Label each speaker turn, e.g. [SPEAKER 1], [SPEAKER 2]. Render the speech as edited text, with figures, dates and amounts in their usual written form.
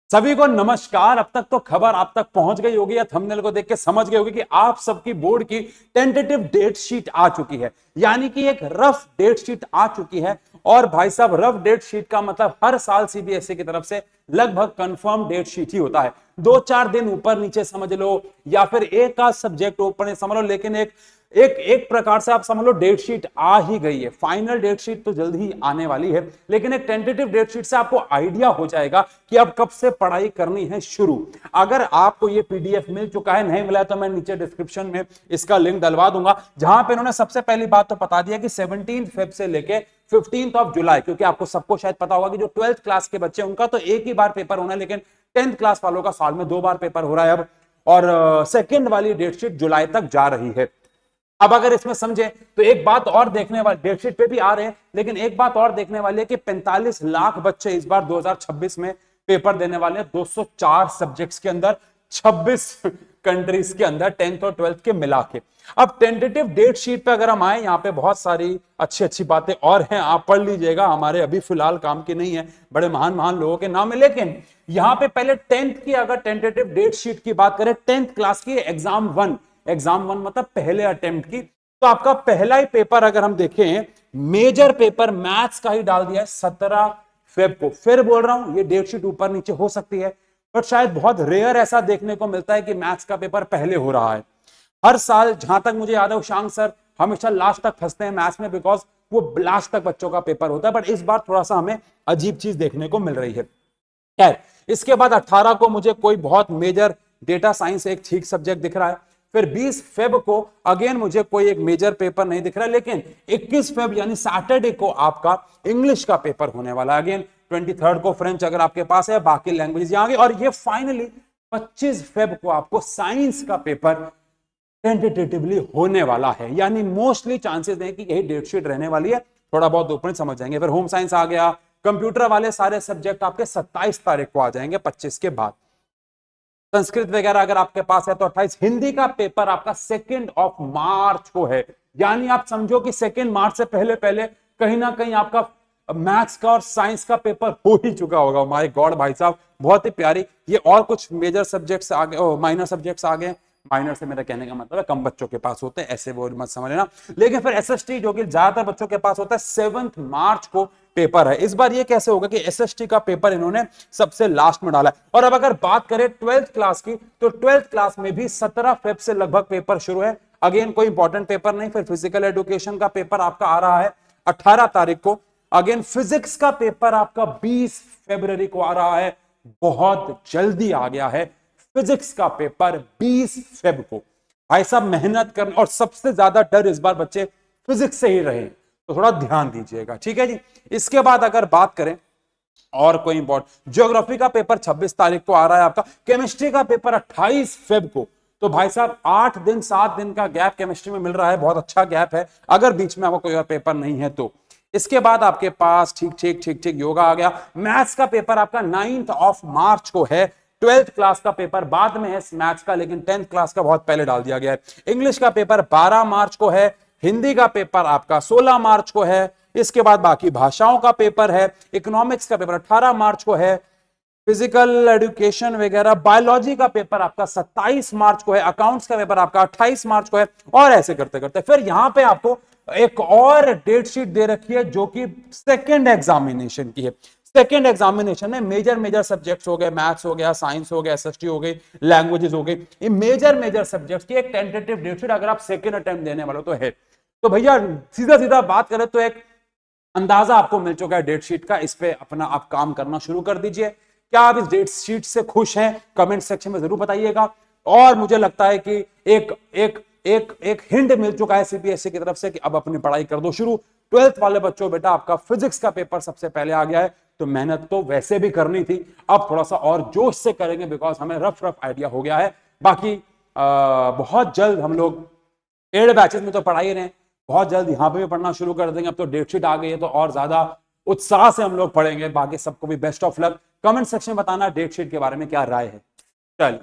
[SPEAKER 1] सभी को नमस्कार। अब तक तो खबर आप तक पहुंच गई होगी या थंबनेल को देख के समझ गए होगी कि आप सबकी बोर्ड की टेंटेटिव डेट शीट आ चुकी है, यानी कि एक रफ डेट शीट आ चुकी है। और भाई साहब, रफ डेट शीट का मतलब हर साल सीबीएसई की तरफ से लगभग कंफर्म डेट शीट ही होता है। 2-4 दिन ऊपर नीचे समझ लो या फिर एक आध सब्जेक्ट ऊपर समझ लो, लेकिन एक एक एक प्रकार से आप समझ लो डेट शीट आ ही गई है। फाइनल डेट शीट तो जल्द ही आने वाली है, लेकिन एक टेंटेटिव डेट शीट से आपको आइडिया हो जाएगा कि अब कब से पढ़ाई करनी है शुरू। अगर आपको ये पीडीएफ मिल चुका है, नहीं मिला है तो मैं नीचे डिस्क्रिप्शन में इसका लिंक डलवा दूंगा, जहां पे इन्होंने सबसे पहली बात तो बता दिया कि 17 फेब से लेके 15 जुलाई, क्योंकि आपको सबको शायद पता होगा कि जो 12th क्लास के बच्चे उनका तो एक ही बार पेपर होना है, लेकिन 10th क्लास वालों का साल में 2 बार पेपर हो रहा है अब। और सेकेंड वाली डेट शीट जुलाई तक जा रही है। अब अगर इसमें समझे तो एक बात और देखने वाली, डेटशीट पे भी आ रहे हैं, लेकिन एक बात और देखने वाली है कि 45 लाख बच्चे इस बार 2026 में पेपर देने वाले हैं, 204 सब्जेक्ट्स के अंदर, 26 कंट्रीज के अंदर, 10th और 12th के मिला के। अब टेंटेटिव डेट शीट पे अगर हम आए, यहाँ पे बहुत सारी अच्छी अच्छी बातें और हैं, आप पढ़ लीजिएगा, हमारे अभी फिलहाल काम की नहीं है, बड़े महान महान लोगों के नाम है। लेकिन यहाँ पे पहले 10th की अगर टेंटेटिव डेट शीट की बात करें, 10th क्लास की एग्जाम वन मतलब पहले अटेम्प्ट की, तो आपका पहला ही पेपर अगर हम देखें, मेजर पेपर मैथ्स का ही डाल दिया है 17 फेब को। फिर बोल रहा हूं, ये डेट शीट ऊपर नीचे हो सकती है, बट शायद बहुत रेयर ऐसा देखने को मिलता है कि मैथ्स का पेपर पहले हो रहा है। हर साल जहां तक मुझे याद है, उशांक सर हमेशा लास्ट तक फंसते हैं मैथ्स में, बिकॉज वो लास्ट तक बच्चों का पेपर होता है, बट इस बार थोड़ा सा हमें अजीब चीज देखने को मिल रही है। खैर, इसके बाद 18 को मुझे कोई बहुत मेजर डेटा साइंस एक ठीक सब्जेक्ट दिख रहा है। फिर 20 फेब को अगेन मुझे कोई एक मेजर पेपर नहीं दिख रहा, लेकिन 21 फेब यानी सैटरडे को आपका इंग्लिश का पेपर होने वाला है। अगेन 23 को फ्रेंच अगर आपके पास है, बाकी लैंग्वेज यहां आगे। और ये फाइनली 25 फेब को आपको साइंस का पेपर टेंटेटिवली होने वाला है, यानी मोस्टली चांसेस हैं कि यही डेट शीट रहने वाली है। थोड़ा बहुत ऊपर समझ जाएंगे। फिर होम साइंस आ गया, कंप्यूटर वाले सारे सब्जेक्ट आपके 27 तारीख को आ जाएंगे, 25 के बाद। संस्कृत वगैरह अगर आपके पास है तो 28। हिंदी का पेपर आपका 2 मार्च को है, यानी आप समझो कि 2 मार्च से पहले पहले कहीं ना कहीं आपका मैथ्स का और साइंस का पेपर हो ही चुका होगा। माय गॉड भाई साहब, बहुत ही प्यारी। ये और कुछ मेजर सब्जेक्ट्स आ गए, माइनर सब्जेक्ट्स आ गए। माइनर से मेरा कहने का मतलब है कम बच्चों के पास होते हैं, ऐसे वो मत समझ लेना। लेकिन फिर एसएसटी जो कि ज्यादातर बच्चों के पास होता है, 7 मार्च को पेपर है। इस बार ये कैसे होगा कि एसएसटी का पेपर इन्होंने सबसे लास्ट में डाला है। और अब अगर बात करें 12th क्लास की, तो 12th क्लास में भी 17 फेब से लगभग पेपर शुरू है। अगेन कोई इंपॉर्टेंट पेपर नहीं। फिर फिजिकल एजुकेशन का पेपर आपका आ रहा है 18 तारीख को। अगेन फिजिक्स का पेपर आपका 20 फरवरी को आ रहा है, बहुत जल्दी आ गया है फिजिक्स का पेपर 20 फेब को। भाई साहब मेहनत करने, और सबसे ज्यादा डर इस बार बच्चे फिजिक्स से ही रहे, तो थोड़ा ध्यान दीजिएगा, ठीक है जी। इसके बाद अगर बात करें और कोई इंपॉर्टेंट, ज्योग्राफी का पेपर 26 तारीख को आ रहा है आपका। केमिस्ट्री का पेपर 28 फेब को। तो भाई साहब 8 दिन 7 दिन का गैप केमिस्ट्री में मिल रहा है, बहुत अच्छा गैप है, अगर बीच में आपको कोई और पेपर नहीं है तो। इसके बाद आपके पास ठीक ठीक योगा आ गया। मैथ्स का पेपर आपका 9 मार्च को है। 12th क्लास का पेपर बाद में है मैथ्स का, लेकिन 10th क्लास का बहुत पहले डाल दिया गया है। इंग्लिश का पेपर 12 मार्च को है। हिंदी का पेपर आपका 16 मार्च को है। इसके बाद बाकी भाषाओं का पेपर है। इकोनॉमिक्स का पेपर 18 मार्च को है। फिजिकल एजुकेशन वगैरह, बायोलॉजी का पेपर आपका 27 मार्च को है। अकाउंट्स का पेपर आपका 28 मार्च को है। और ऐसे करते करते फिर यहां पे आपको एक और डेट शीट दे रखी है, जो कि सेकेंड एग्जामिनेशन की है। सेकेंड एग्जामिनेशन में मेजर सब्जेक्ट्स हो गए, मैथ्स हो गया, साइंस हो गया, एसएसटी हो गई, लैंग्वेजेस हो गई, ये मेजर सब्जेक्ट्स की एक टेंटेटिव डेट शीट अगर आप सेकेंड अटेम्प्ट देने वाले तो है। तो भैया सीधा बात करें तो एक अंदाजा आपको मिल चुका है डेट शीट का। इस पे अपना आप काम करना शुरू कर दीजिए। क्या आप इस डेट शीट से खुश हैं? कमेंट सेक्शन में जरूर बताइएगा। और मुझे लगता है कि एक हिंट मिल चुका है सीबीएसई की तरफ से कि अब अपनी पढ़ाई कर दो शुरू। 12th वाले बच्चों, बेटा आपका फिजिक्स का पेपर सबसे पहले आ गया है, तो मेहनत तो वैसे भी करनी थी, अब थोड़ा सा और जोश से करेंगे, बिकॉज हमें रफ आइडिया हो गया है। बाकी बहुत जल्द हम लोग पेड बैचेस में तो पढ़ा ही रहे हैं, बहुत जल्द यहां पे भी पढ़ना शुरू कर देंगे। अब तो डेट शीट आ गई है, तो और ज्यादा उत्साह से हम लोग पढ़ेंगे। बाकी सबको भी best of luck. Comment section में बताना डेट शीट के बारे में क्या राय है। चलिए।